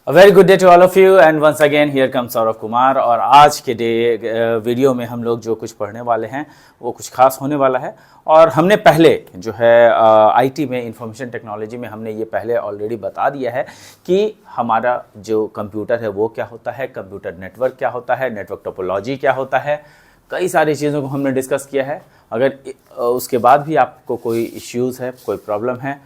A very good day to all of you and once again here comes Saurabh Kumar. और आज के video में हम लोग जो कुछ पढ़ने वाले हैं वो कुछ खास होने वाला है। और हमने पहले जो है आईटी में, इंफॉर्मेशन टेक्नोलॉजी में हमने ये पहले ऑलरेडी बता दिया है कि हमारा जो कंप्यूटर है वो क्या होता है, कंप्यूटर नेटवर्क क्या होता है, नेटवर्क टोपोलॉजी क्या होता है, कई सारी चीज़ों को हमने डिस्कस किया है। अगर उसके बाद भी आपको कोई इश्यूज़ है, कोई प्रॉब्लम है,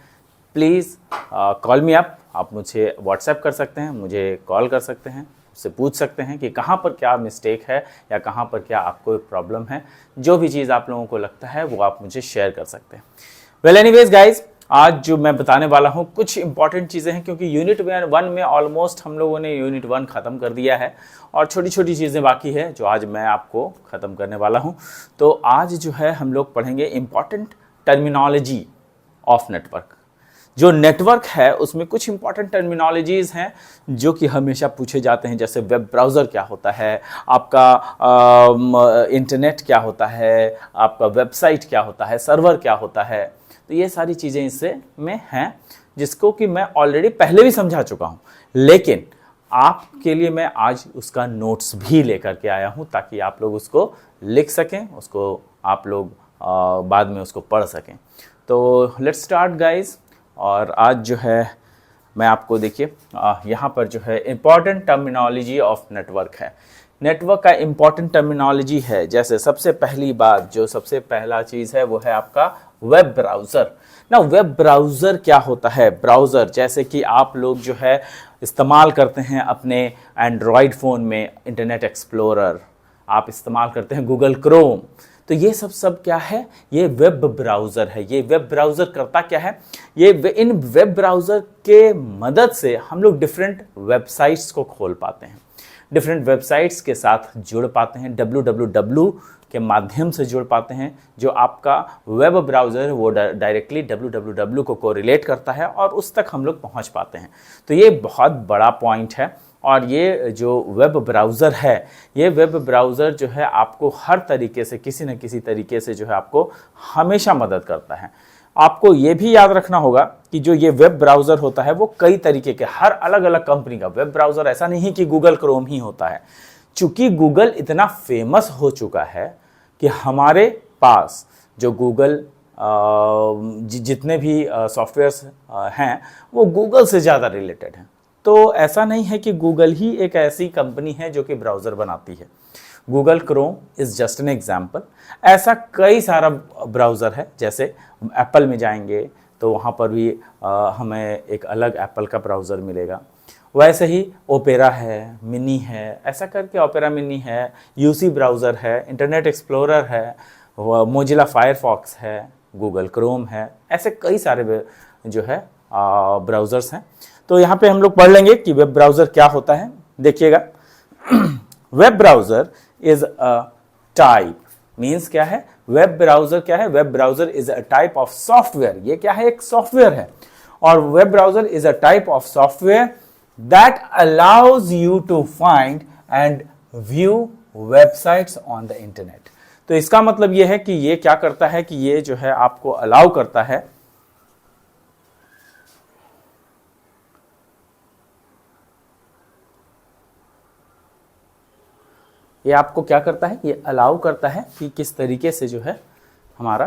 प्लीज़ कॉल मी अप। आप मुझे व्हाट्सएप कर सकते हैं, मुझे कॉल कर सकते हैं, उससे पूछ सकते हैं कि कहाँ पर क्या मिस्टेक है या कहाँ पर क्या आपको प्रॉब्लम है। जो भी चीज़ आप लोगों को लगता है वो आप मुझे शेयर कर सकते हैं। वेल एनीवेज गाइज, आज जो मैं बताने वाला हूँ कुछ इंपॉर्टेंट चीज़ें हैं, क्योंकि यूनिट 1 में ऑलमोस्ट हम लोगों ने यूनिट 1 ख़त्म कर दिया है और छोटी छोटी चीज़ें बाकी है जो आज मैं आपको ख़त्म करने वाला हूँ। तो आज जो है हम लोग पढ़ेंगे इंपॉर्टेंट टर्मिनोलॉजी ऑफ नेटवर्क। जो नेटवर्क है उसमें कुछ इंपॉर्टेंट टर्मिनोलॉजीज़ हैं जो कि हमेशा पूछे जाते हैं, जैसे वेब ब्राउज़र क्या होता है, आपका इंटरनेट क्या होता है, आपका वेबसाइट क्या होता है, सर्वर क्या होता है। तो ये सारी चीज़ें इससे में हैं जिसको कि मैं ऑलरेडी पहले भी समझा चुका हूँ, लेकिन आपके लिए मैं आज उसका नोट्स भी लेकर के आया हूँ ताकि आप लोग उसको लिख सकें, उसको आप लोग बाद में उसको पढ़ सकें। तो लेट्स स्टार्ट गाइज। और आज जो है मैं आपको देखिए यहाँ पर जो है इम्पॉर्टेंट टर्मिनोलॉजी ऑफ नेटवर्क है। नेटवर्क का इम्पॉर्टेंट टर्मिनोलॉजी है, जैसे सबसे पहली बात, जो सबसे पहला चीज़ है वो है आपका वेब ब्राउज़र। ना वेब ब्राउज़र क्या होता है? ब्राउज़र जैसे कि आप लोग जो है इस्तेमाल करते हैं अपने एंड्रॉयड फ़ोन में इंटरनेट एक्सप्लोरर, आप इस्तेमाल करते हैं गूगल क्रोम, तो ये सब क्या है? ये वेब ब्राउज़र है। ये वेब ब्राउज़र करता क्या है? ये इन वेब ब्राउज़र के मदद से हम लोग डिफरेंट वेबसाइट्स को खोल पाते हैं, डिफरेंट वेबसाइट्स के साथ जुड़ पाते हैं, www के माध्यम से जुड़ पाते हैं। जो आपका वेब ब्राउज़र है वो डायरेक्टली www को कोरिलेट करता है और उस तक हम लोग पहुंच पाते हैं। तो ये बहुत बड़ा पॉइंट है। और ये जो वेब ब्राउज़र है, ये वेब ब्राउज़र जो है आपको हर तरीके से, किसी न किसी तरीके से जो है आपको हमेशा मदद करता है। आपको ये भी याद रखना होगा कि जो ये वेब ब्राउज़र होता है वो कई तरीके के, हर अलग अलग कंपनी का वेब ब्राउज़र, ऐसा नहीं कि गूगल क्रोम ही होता है। चूँकि गूगल इतना फेमस हो चुका है कि हमारे पास जो गूगल जितने भी सॉफ्टवेयर्स हैं वो गूगल से ज़्यादा रिलेटेड हैं। तो ऐसा नहीं है कि गूगल ही एक ऐसी कंपनी है जो कि ब्राउज़र बनाती है। Google Chrome is just an example. ऐसा कई सारा ब्राउज़र है, जैसे एप्पल में जाएंगे तो वहाँ पर भी हमें एक अलग एप्पल का ब्राउज़र मिलेगा। वैसे ही ओपेरा है, मिनी है, ऐसा करके ओपेरा मिनी है, यूसी ब्राउज़र है, इंटरनेट एक्सप्लोरर है, मोजिला फायरफॉक्स है, गूगल क्रोम है, ऐसे कई सारे जो है ब्राउज़र्स हैं। तो यहाँ पे हम लोग पढ़ लेंगे कि वेब ब्राउज़र क्या होता है। देखिएगा, web browser is a type, means क्या है? वेब ब्राउज़र क्या है? Web browser is a type of software. ये क्या है? एक सॉफ्टवेयर है। और web browser is a type of software that allows you to find and view websites on the internet. तो इसका मतलब ये है कि ये क्या करता है कि ये जो है आपको अलाउ करता है, ये आपको क्या करता है? ये अलाउ करता है कि किस तरीके से जो है हमारा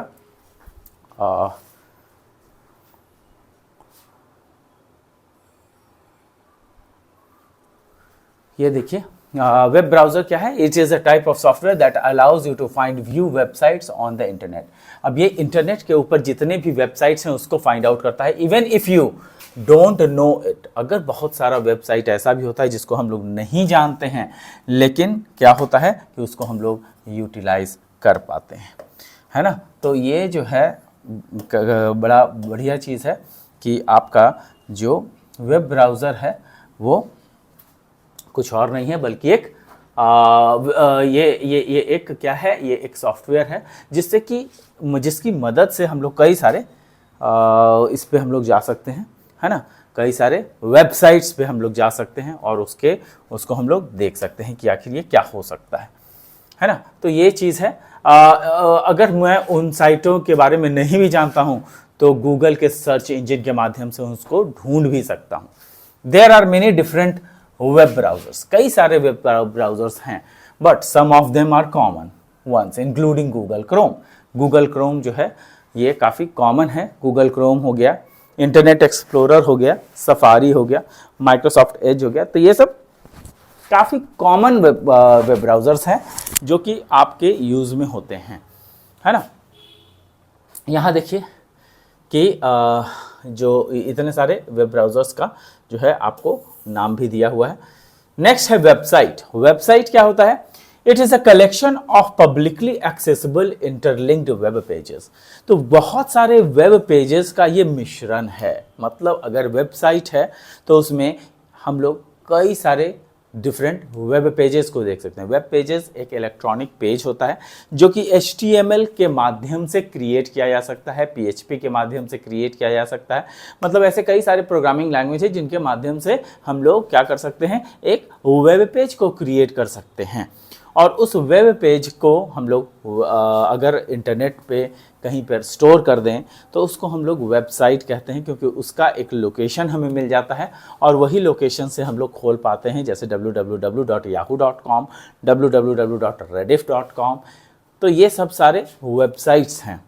ये देखिए, वेब ब्राउज़र क्या है? It is a type of software that allows you to find view websites on the internet. अब ये इंटरनेट के ऊपर जितने भी वेबसाइट्स हैं उसको फाइंड आउट करता है, even if you don't know it. अगर बहुत सारा वेबसाइट ऐसा भी होता है जिसको हम लोग नहीं जानते हैं, लेकिन क्या होता है कि उसको हम लोग यूटिलाइज कर पाते हैं, है ना। तो ये जो है बड़ा बढ़िया चीज़ है कि आपका जो वेब ब्राउज़र है वो कुछ और नहीं है बल्कि एक ये एक क्या है? ये एक सॉफ्टवेयर है जिससे कि जिसकी मदद से हम लोग कई सारे इस पे हम लोग जा सकते हैं, है ना। कई सारे वेबसाइट्स पे हम लोग जा सकते हैं और उसको हम लोग देख सकते हैं कि आखिर ये क्या हो सकता है ना। तो ये चीज़ है। अगर मैं उन साइटों के बारे में नहीं भी जानता हूँ तो गूगल के सर्च इंजन के माध्यम से उसको ढूंढ भी सकता हूँ। There are many different web browsers, कई सारे वेब ब्राउजर्स हैं, but some of them are common ones including Google Chrome. Google Chrome जो है ये काफ़ी कॉमन है। गूगल क्रोम हो गया, इंटरनेट एक्सप्लोरर हो गया, सफारी हो गया, माइक्रोसॉफ्ट एज हो गया। तो ये सब काफ़ी कॉमन वेब ब्राउजर्स हैं जो कि आपके यूज़ में होते हैं, है ना। यहाँ देखिए कि जो इतने सारे वेब ब्राउजर्स का जो है आपको नाम भी दिया हुआ है। नेक्स्ट है वेबसाइट। वेबसाइट क्या होता है? It is a collection of publicly accessible interlinked web pages. तो बहुत सारे वेब पेजेस का ये मिश्रण है। मतलब अगर वेबसाइट है तो उसमें हम लोग कई सारे डिफरेंट वेब पेजेस को देख सकते हैं। वेब पेजेस एक इलेक्ट्रॉनिक पेज होता है जो कि HTML के माध्यम से क्रिएट किया जा सकता है, PHP के माध्यम से क्रिएट किया जा सकता है। मतलब ऐसे कई सारे प्रोग्रामिंग लैंग्वेज है जिनके माध्यम से हम लोग क्या कर सकते हैं, एक वेब पेज को क्रिएट कर सकते हैं। और उस वेब पेज को हम लोग अगर इंटरनेट पे कहीं पर स्टोर कर दें तो उसको हम लोग वेबसाइट कहते हैं, क्योंकि उसका एक लोकेशन हमें मिल जाता है और वही लोकेशन से हम लोग खोल पाते हैं, जैसे www.yahoo.com, www.rediff.com। तो ये सब सारे वेबसाइट्स हैं।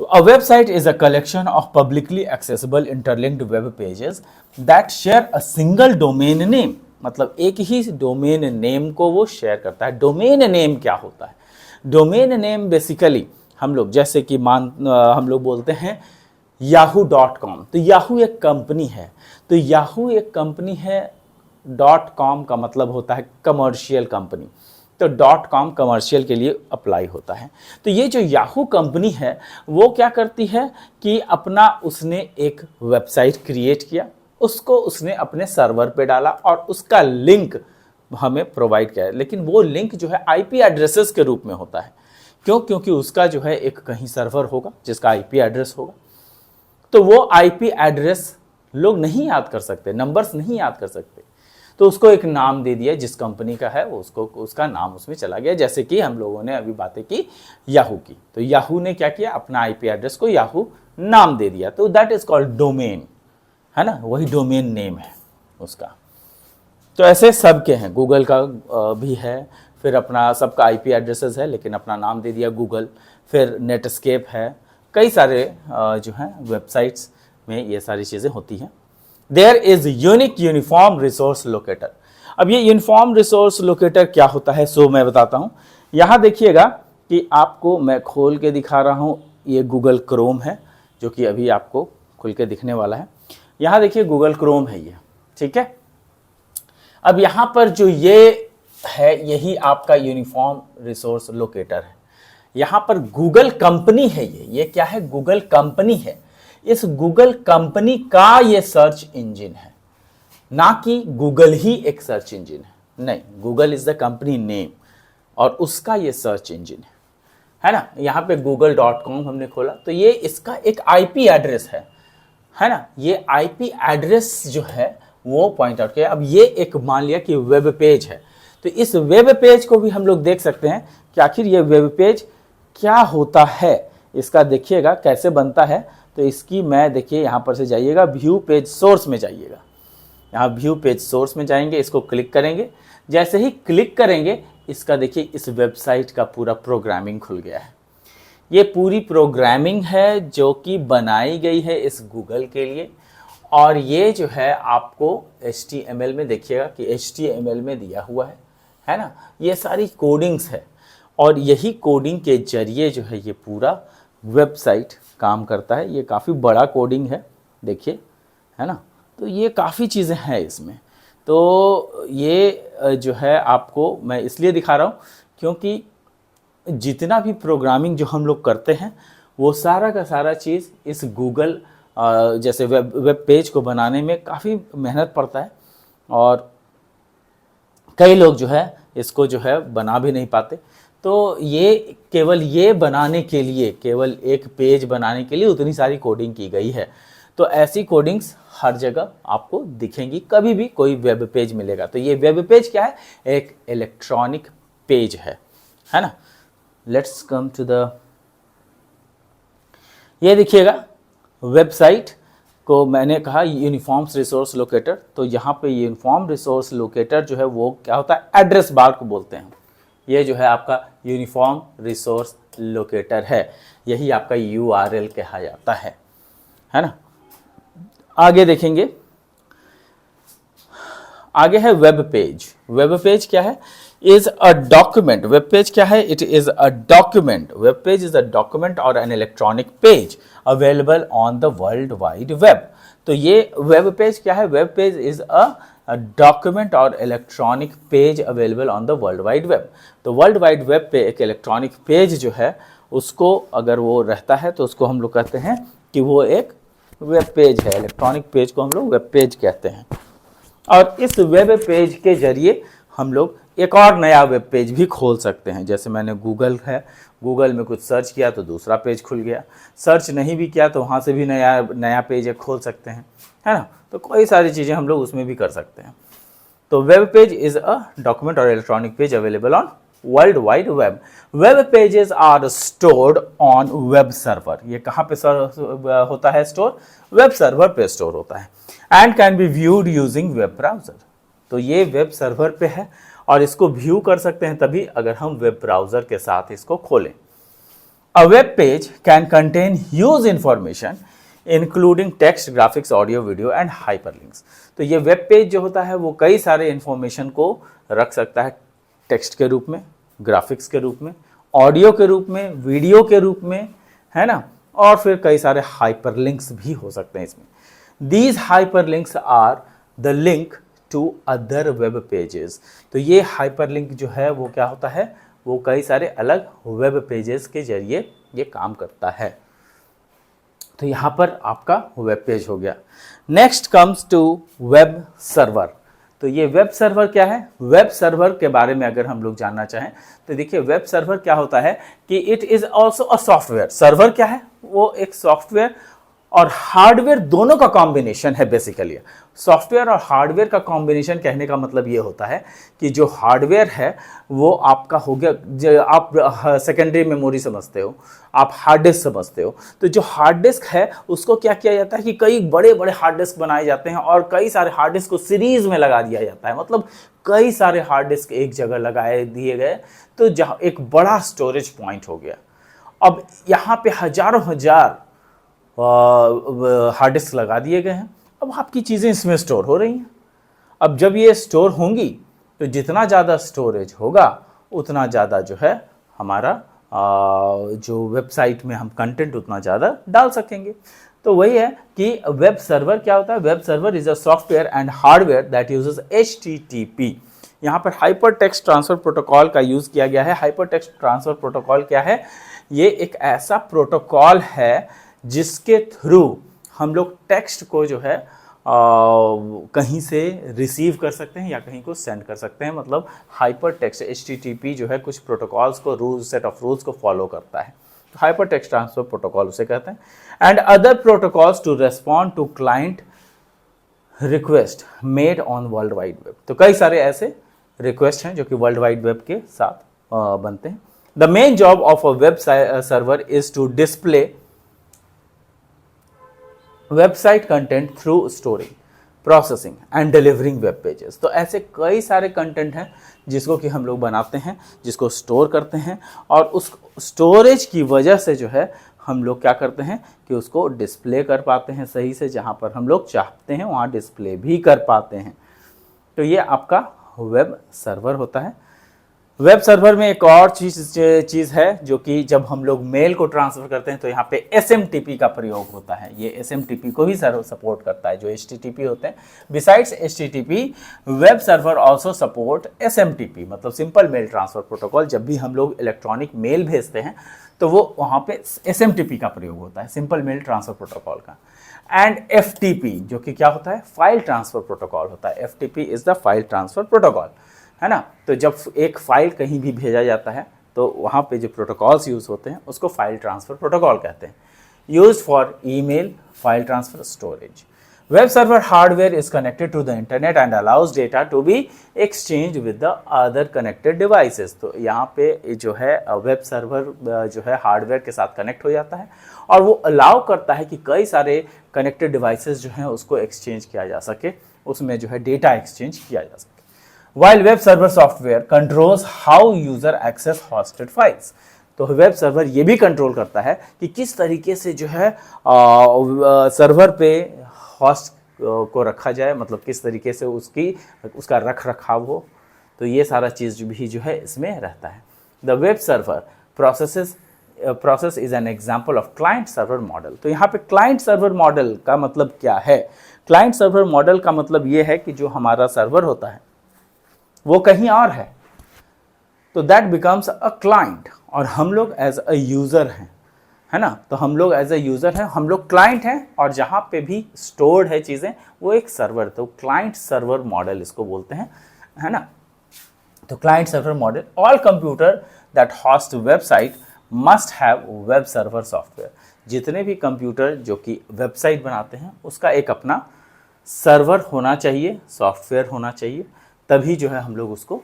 A website is a collection of publicly accessible interlinked web pages that share a single domain name। मतलब एक ही डोमेन नेम को वो शेयर करता है। डोमेन नेम क्या होता है? डोमेन नेम बेसिकली हम लोग जैसे कि हम लोग बोलते हैं yahoo.com, तो याहू एक कंपनी है। तो याहू एक कंपनी है, .com का मतलब होता है कमर्शियल कंपनी, तो .com कमर्शियल के लिए अप्लाई होता है। तो ये जो याहू कंपनी है वो क्या करती है कि अपना उसने एक वेबसाइट क्रिएट किया, उसको उसने अपने सर्वर पे डाला और उसका लिंक हमें प्रोवाइड किया है। लेकिन वो लिंक जो है IP एड्रेसेस के रूप में होता है। क्यों? क्योंकि उसका जो है एक कहीं सर्वर होगा जिसका IP एड्रेस होगा। तो वो IP एड्रेस लोग नहीं याद कर सकते, नंबर्स नहीं याद कर सकते, तो उसको एक नाम दे दिया जिस कंपनी का है वो उसको उसका नाम उसमें चला गया। जैसे कि हम लोगों ने अभी बातें की याहू की, तो याहू ने क्या किया, अपना IP एड्रेस को याहू नाम दे दिया, तो दैट इज कॉल्ड डोमेन, है ना, वही डोमेन नेम है उसका। तो ऐसे सबके हैं, गूगल का भी है, फिर अपना सबका IP एड्रेसेस है लेकिन अपना नाम दे दिया गूगल। फिर नेटस्केप है, कई सारे जो हैं वेबसाइट्स में ये सारी चीज़ें होती हैं। There is unique uniform resource locator. अब ये यूनिफॉर्म रिसोर्स लोकेटर क्या होता है, सो मैं बताता हूँ। यहाँ देखिएगा कि आपको मैं खोल के दिखा रहा हूँ, ये गूगल क्रोम है जो कि अभी आपको खुल के दिखने वाला है। यहाँ देखिए गूगल क्रोम है ये, ठीक है। अब यहाँ पर जो ये है यही आपका यूनिफॉर्म रिसोर्स लोकेटर है। यहाँ पर गूगल कंपनी है, ये क्या है, गूगल कंपनी है। इस गूगल कंपनी का ये सर्च इंजन है, ना कि गूगल ही एक सर्च इंजन है, नहीं, Google is the company name और उसका ये सर्च इंजन है ना। यहाँ पे google.com हमने खोला तो ये इसका एक IP एड्रेस है ना। ये IP एड्रेस जो है वो पॉइंट आउट किया। अब ये एक मान लिया कि वेब पेज है, तो इस वेब पेज को भी हम लोग देख सकते हैं कि आखिर ये वेब पेज क्या होता है, इसका देखिएगा कैसे बनता है। तो इसकी मैं देखिए यहाँ पर से जाइएगा व्यू पेज सोर्स में जाइएगा, यहाँ व्यू पेज सोर्स में जाएंगे, इसको क्लिक करेंगे। जैसे ही क्लिक करेंगे इसका देखिए इस वेबसाइट का पूरा प्रोग्रामिंग खुल गया है। ये पूरी प्रोग्रामिंग है जो कि बनाई गई है इस गूगल के लिए, और ये जो है आपको HTML में देखिएगा कि HTML में दिया हुआ है ना। ये सारी कोडिंग्स है और यही कोडिंग के जरिए जो है ये पूरा वेबसाइट काम करता है। ये काफ़ी बड़ा कोडिंग है देखिए, है ना। तो ये काफ़ी चीज़ें हैं इसमें। तो ये जो है आपको मैं इसलिए दिखा रहा हूँ क्योंकि जितना भी प्रोग्रामिंग जो हम लोग करते हैं वो सारा का सारा चीज़ इस गूगल जैसे वेब पेज को बनाने में काफ़ी मेहनत पड़ता है, और कई लोग जो है इसको जो है बना भी नहीं पाते। तो ये केवल ये बनाने के लिए, केवल एक पेज बनाने के लिए उतनी सारी कोडिंग की गई है। तो ऐसी कोडिंग्स हर जगह आपको दिखेंगी, कभी भी कोई वेब पेज मिलेगा। तो ये वेब पेज क्या है, एक इलेक्ट्रॉनिक पेज है ना। लेट्स कम टू द, ये देखिएगा वेबसाइट को मैंने कहा यूनिफॉर्म रिसोर्स लोकेटर, तो यहाँ पे यूनिफॉर्म रिसोर्स लोकेटर जो है वो क्या होता है, एड्रेस बार को बोलते हैं। ये जो है आपका यूनिफॉर्म रिसोर्स लोकेटर है, यही आपका URL कहा जाता है ना। आगे देखेंगे, आगे है वेब पेज। वेब पेज क्या है, is a document. Web page क्या है, it is a document. Web page is a document और an electronic page available on the world wide web. तो ये वेब पेज क्या है, web page is a document और electronic page available on the world wide web. तो world wide web पे एक electronic page जो है उसको अगर वो रहता है तो उसको हम लोग कहते हैं कि वो एक वेब पेज है। इलेक्ट्रॉनिक पेज को हम लोग वेब पेज कहते हैं। और इस वेब पेज के जरिए हम लोग एक और नया वेब पेज भी खोल सकते हैं। जैसे मैंने गूगल है, गूगल में कुछ सर्च किया तो दूसरा पेज खुल गया, सर्च नहीं भी किया तो वहाँ से भी नया पेज एक खोल सकते हैं, है ना। तो कई सारी चीज़ें हम लोग उसमें भी कर सकते हैं। तो web page is a document और electronic page available on world wide web. Web pages are stored on web server. ये कहाँ पे होता है स्टोर, वेब सर्वर पे स्टोर होता है। And can be viewed using web browser. तो ये वेब सर्वर पे है और इसको व्यू कर सकते हैं तभी अगर हम वेब ब्राउजर के साथ इसको खोलें। A web page can contain huge information including text, graphics, audio, video and hyperlinks. तो ये वेब पेज जो होता है वो कई सारे इंफॉर्मेशन को रख सकता है, टेक्स्ट के रूप में, ग्राफिक्स के रूप में, ऑडियो के रूप में, वीडियो के रूप में, है ना। और फिर कई सारे हाइपरलिंक्स भी हो सकते हैं इसमें। These hyperlinks are the link to other web pages. तो ये हाइपरलिंक जो है वो क्या होता है, वो कई सारे अलग वेब पेजेस के जरिए ये काम करता है। तो यहां पर आपका वेब पेज हो गया। Next comes to web server. तो ये वेब सर्वर क्या है, वेब सर्वर के बारे में अगर हम लोग जानना चाहें तो देखिए वेब सर्वर क्या होता है कि it is also a software. Server क्या है, वो एक सॉफ्टवेयर और हार्डवेयर दोनों का कॉम्बिनेशन है बेसिकली। सॉफ्टवेयर और हार्डवेयर का कॉम्बिनेशन कहने का मतलब ये होता है कि जो हार्डवेयर है वो आपका हो गया, जो आप सेकेंडरी मेमोरी समझते हो, आप हार्ड डिस्क समझते हो। तो जो हार्ड डिस्क है उसको क्या किया जाता है कि कई बड़े बड़े हार्ड डिस्क बनाए जाते हैं और कई सारे हार्ड डिस्क को सीरीज में लगा दिया जाता है। मतलब कई सारे हार्ड डिस्क एक जगह लगाए दिए गए तो जहाँ एक बड़ा स्टोरेज पॉइंट हो गया। अब यहाँ पे हजारों हजार हार्ड डिस्क लगा दिए गए हैं। अब आपकी चीज़ें इसमें स्टोर हो रही हैं। अब जब ये स्टोर होंगी तो जितना ज़्यादा स्टोरेज होगा उतना ज़्यादा जो है हमारा जो वेबसाइट में हम कंटेंट उतना ज़्यादा डाल सकेंगे। तो वही है कि वेब सर्वर क्या होता है, web server is a software and hardware that uses HTTP। यहाँ पर हाइपर टेक्स्ट ट्रांसफर प्रोटोकॉल का यूज़ किया गया है। हाइपर टेक्स्ट ट्रांसफर प्रोटोकॉल क्या है, ये एक ऐसा प्रोटोकॉल है जिसके थ्रू हम लोग टेक्स्ट को जो है कहीं से रिसीव कर सकते हैं या कहीं को सेंड कर सकते हैं। मतलब हाइपर टेक्स्ट HTTP जो है कुछ प्रोटोकॉल्स को, रूल्स, सेट ऑफ रूल्स को फॉलो करता है। तो हाइपर टेक्स्ट ट्रांसफर प्रोटोकॉल उसे कहते हैं। And other protocols to respond to client request made on world wide web. तो कई सारे ऐसे रिक्वेस्ट हैं जो कि वर्ल्ड वाइड वेब के साथ बनते हैं। The main job of a web server is to display website content through storing, processing and delivering web pages. तो ऐसे कई सारे कंटेंट हैं जिसको कि हम लोग बनाते हैं, जिसको स्टोर करते हैं और उस स्टोरेज की वजह से जो है हम लोग क्या करते हैं कि उसको डिस्प्ले कर पाते हैं सही से, जहाँ पर हम लोग चाहते हैं वहाँ डिस्प्ले भी कर पाते हैं। तो ये आपका वेब सर्वर होता है। वेब सर्वर में एक और चीज़ है जो कि जब हम लोग मेल को ट्रांसफ़र करते हैं तो यहाँ पे SMTP का प्रयोग होता है। ये SMTP को भी सपोर्ट करता है जो HTTP होते हैं। Besides HTTP web server also support SMTP, मतलब सिंपल मेल ट्रांसफ़र प्रोटोकॉल। जब भी हम लोग इलेक्ट्रॉनिक मेल भेजते हैं तो वो वहाँ पे SMTP का प्रयोग होता है, सिंपल मेल ट्रांसफ़र प्रोटोकॉल का। एंड FTP जो कि क्या होता है, फाइल ट्रांसफ़र प्रोटोकॉल होता है। FTP is the file transfer protocol, है ना। तो जब एक फाइल कहीं भी भेजा जाता है तो वहाँ पे जो प्रोटोकॉल्स यूज़ होते हैं उसको फाइल ट्रांसफ़र प्रोटोकॉल कहते हैं। Used for email, file transfer, storage. Web server hardware is connected to the internet and allows data to be exchange with the other connected devices. तो यहाँ पे जो है वेब सर्वर जो है हार्डवेयर के साथ कनेक्ट हो जाता है और वो अलाउ करता है कि कई सारे कनेक्टेड डिवाइसेस जो हैं उसको एक्सचेंज किया जा सके, उसमें जो है डेटा एक्सचेंज किया जा सके। While web server software controls how user access hosted files, तो वेब सर्वर ये भी कंट्रोल करता है कि किस तरीके से जो है सर्वर पे होस्ट को रखा जाए, मतलब किस तरीके से उसका रख रखाव हो। तो ये सारा चीज़ भी जो है इसमें रहता है। The web server process is an example of client server model. तो यहाँ पे क्लाइंट सर्वर मॉडल का मतलब क्या है? क्लाइंट सर्वर मॉडल का मतलब ये है कि जो हमारा सर्वर होता है वो कहीं और है, तो दैट बिकम्स अ क्लाइंट, और हम लोग एज अ यूज़र हैं, है ना। तो हम लोग एज अ यूज़र हैं, हम लोग क्लाइंट हैं, और जहाँ पे भी स्टोर्ड है चीज़ें वो एक सर्वर, तो क्लाइंट सर्वर मॉडल इसको बोलते हैं, है ना। तो client server model, all computer that host website must have web server software. जितने भी कंप्यूटर जो कि वेबसाइट बनाते हैं उसका एक अपना सर्वर होना चाहिए, सॉफ्टवेयर होना चाहिए, तभी जो है हम लोग उसको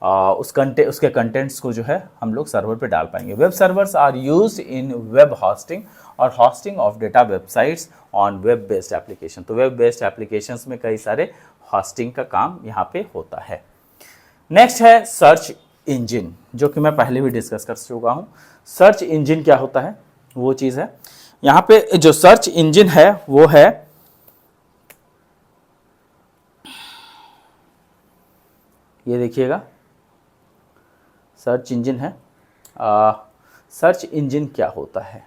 उसके कंटेंट्स को जो है हम लोग सर्वर पे डाल पाएंगे। Web servers are used in web hosting और hosting of data websites on web based application. तो वेब बेस्ड एप्लीकेशंस में कई सारे होस्टिंग का काम यहाँ पे होता है। नेक्स्ट है सर्च इंजन, जो कि मैं पहले भी डिस्कस कर चुका हूँ। सर्च इंजन क्या होता है, वो चीज़ है यहाँ पे। जो सर्च इंजन है वो है, ये देखिएगा, सर्च इंजन है। सर्च इंजन क्या होता है?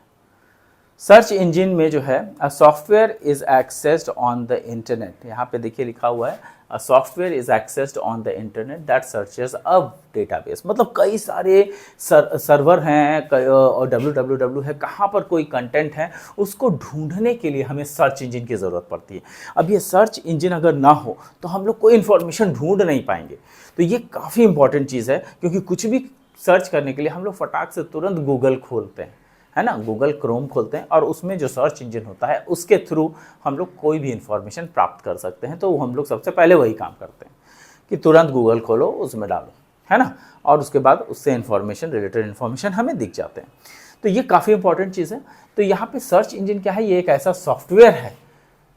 सर्च इंजन में जो है a software is accessed on the internet, यहाँ पे देखिए लिखा हुआ है a software is accessed on the internet that searches a database. मतलब कई सारे सर्वर हैं और www है, कहाँ पर कोई कंटेंट है उसको ढूंढने के लिए हमें सर्च इंजन की ज़रूरत पड़ती है। अब ये सर्च इंजन अगर ना हो तो हम लोग कोई इन्फॉर्मेशन ढूंढ नहीं पाएंगे। तो ये काफ़ी इंपॉर्टेंट चीज़ है, क्योंकि कुछ भी सर्च करने के लिए हम लोग फटाक से तुरंत गूगल खोलते हैं, है ना, गूगल क्रोम खोलते हैं, और उसमें जो सर्च इंजन होता है उसके थ्रू हम लोग कोई भी इंफॉर्मेशन प्राप्त कर सकते हैं। तो हम लोग सबसे पहले वही काम करते हैं कि तुरंत गूगल खोलो, उसमें डालो, है ना, और उसके बाद उससे इंफॉर्मेशन, रिलेटेड इंफॉर्मेशन हमें दिख जाते हैं। तो ये काफ़ी इंपॉर्टेंट चीज़ है। तो यहाँ पे सर्च इंजन क्या है? ये एक ऐसा सॉफ्टवेयर है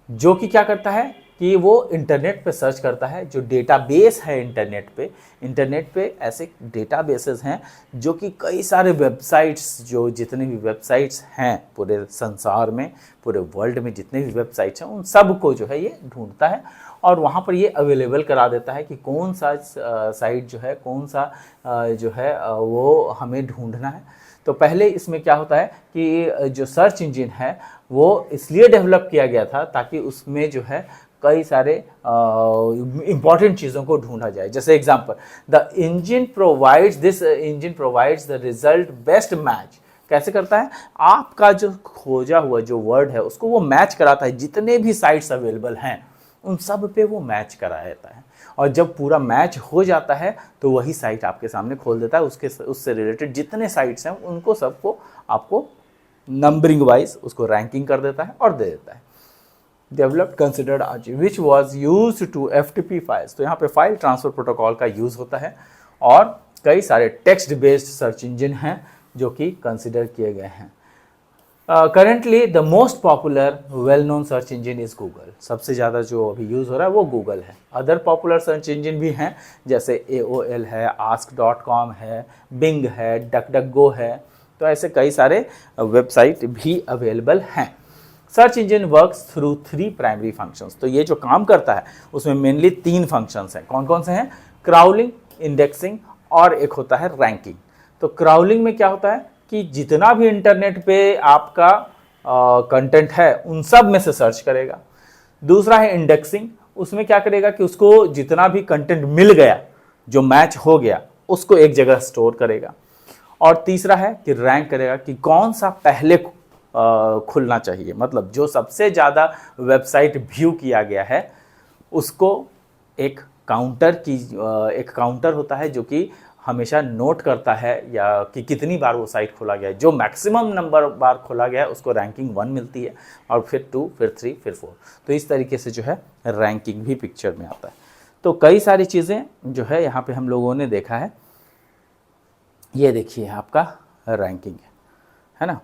जो कि क्या करता है कि वो इंटरनेट पे सर्च करता है। जो डेटाबेस है इंटरनेट पे ऐसे डेटाबेसेस हैं जो कि कई सारे वेबसाइट्स, जो जितने भी वेबसाइट्स हैं पूरे संसार में, पूरे वर्ल्ड में जितने भी वेबसाइट्स हैं उन सब को जो है ये ढूंढता है, और वहाँ पर ये अवेलेबल करा देता है कि कौन सा साइट जो है, कौन सा जो है वो हमें ढूंढना है। तो पहले इसमें क्या होता है कि जो सर्च इंजन है वो इसलिए डेवलप किया गया था ताकि उसमें जो है कई सारे इंपॉर्टेंट चीज़ों को ढूंढा जाए। जैसे example, the engine provides the result best match. कैसे करता है? आपका जो खोजा हुआ जो वर्ड है उसको वो मैच कराता है, जितने भी साइट्स अवेलेबल हैं उन सब पे वो मैच करा देता है, और जब पूरा मैच हो जाता है तो वही साइट आपके सामने खोल देता है। उससे रिलेटेड जितने साइट्स हैं उनको सबको आपको नंबरिंग वाइज उसको रैंकिंग कर देता है और दे देता है। Developed considered Archie which was use to FTP files. तो यहाँ पे फाइल ट्रांसफर प्रोटोकॉल का यूज़ होता है, और कई सारे टेक्स्ट बेस्ड सर्च इंजन हैं जो कि कंसिडर किए गए हैं। Currently the most popular well known search engine is Google. सबसे ज़्यादा जो अभी यूज़ हो रहा है वो गूगल है। अदर पॉपुलर सर्च इंजन भी हैं, जैसे AOL है, ask.com है, Bing है, DuckDuckGo है। तो ऐसे कई सारे वेबसाइट भी अवेलेबल हैं। Search engine works through 3 primary functions. तो ये जो काम करता है उसमें मेनली 3 फंक्शंस हैं। कौन कौन से हैं? क्राउलिंग, इंडेक्सिंग, और एक होता है रैंकिंग। तो क्राउलिंग में क्या होता है कि जितना भी इंटरनेट पे आपका कंटेंट है उन सब में से सर्च करेगा। दूसरा है इंडेक्सिंग, उसमें क्या करेगा कि उसको जितना भी कंटेंट मिल गया, जो मैच हो गया, उसको एक जगह स्टोर करेगा। और तीसरा है कि रैंक करेगा कि कौन सा पहले खुलना चाहिए, मतलब जो सबसे ज़्यादा वेबसाइट व्यू किया गया है उसको एक काउंटर होता है जो कि हमेशा नोट करता है या कि कितनी बार वो साइट खोला गया है। जो मैक्सिमम नंबर बार खोला गया है उसको रैंकिंग 1 मिलती है, और फिर 2, फिर 3, फिर 4। तो इस तरीके से जो है रैंकिंग भी पिक्चर में आता है। तो कई सारी चीज़ें जो है यहाँ पे हम लोगों ने देखा है। ये देखिए आपका रैंकिंग है ना।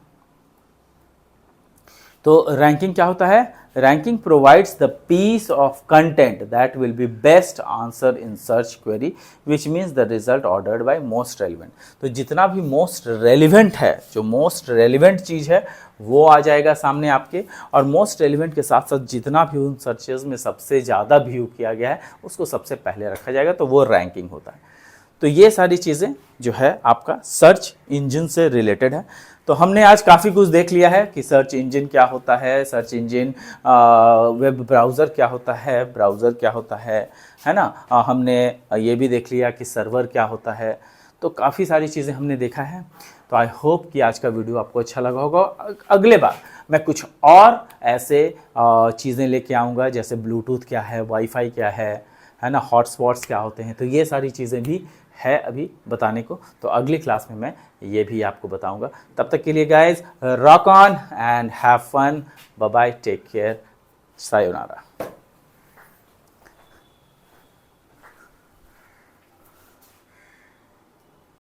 तो रैंकिंग क्या होता है? Ranking provides the piece of content that will be best answer in search query which means the result ordered by most relevant. तो जितना भी मोस्ट रेलिवेंट है, जो मोस्ट रेलिवेंट चीज़ है वो आ जाएगा सामने आपके, और मोस्ट रेलिवेंट के साथ साथ जितना भी उन सर्चेज में सबसे ज़्यादा व्यू किया गया है उसको सबसे पहले रखा जाएगा, तो वो रैंकिंग होता है। तो ये सारी चीज़ें जो है आपका सर्च इंजन से रिलेटेड है। तो हमने आज काफ़ी कुछ देख लिया है कि सर्च इंजन क्या होता है, सर्च इंजन, वेब ब्राउज़र क्या होता है, ब्राउज़र क्या होता है ना। हमने ये भी देख लिया कि सर्वर क्या होता है। तो काफ़ी सारी चीज़ें हमने देखा है। तो आई होप कि आज का वीडियो आपको अच्छा लगा होगा। अगले बार मैं कुछ और ऐसे चीज़ें लेके आऊँगा, जैसे ब्लूटूथ क्या है, वाईफाई क्या है ना, हॉटस्पॉट्स क्या होते हैं। तो ये सारी चीज़ें भी है अभी बताने को, तो अगली क्लास में मैं ये भी आपको बताऊंगा। तब तक के लिए guys, rock on and have fun, bye bye, take care, sayonara.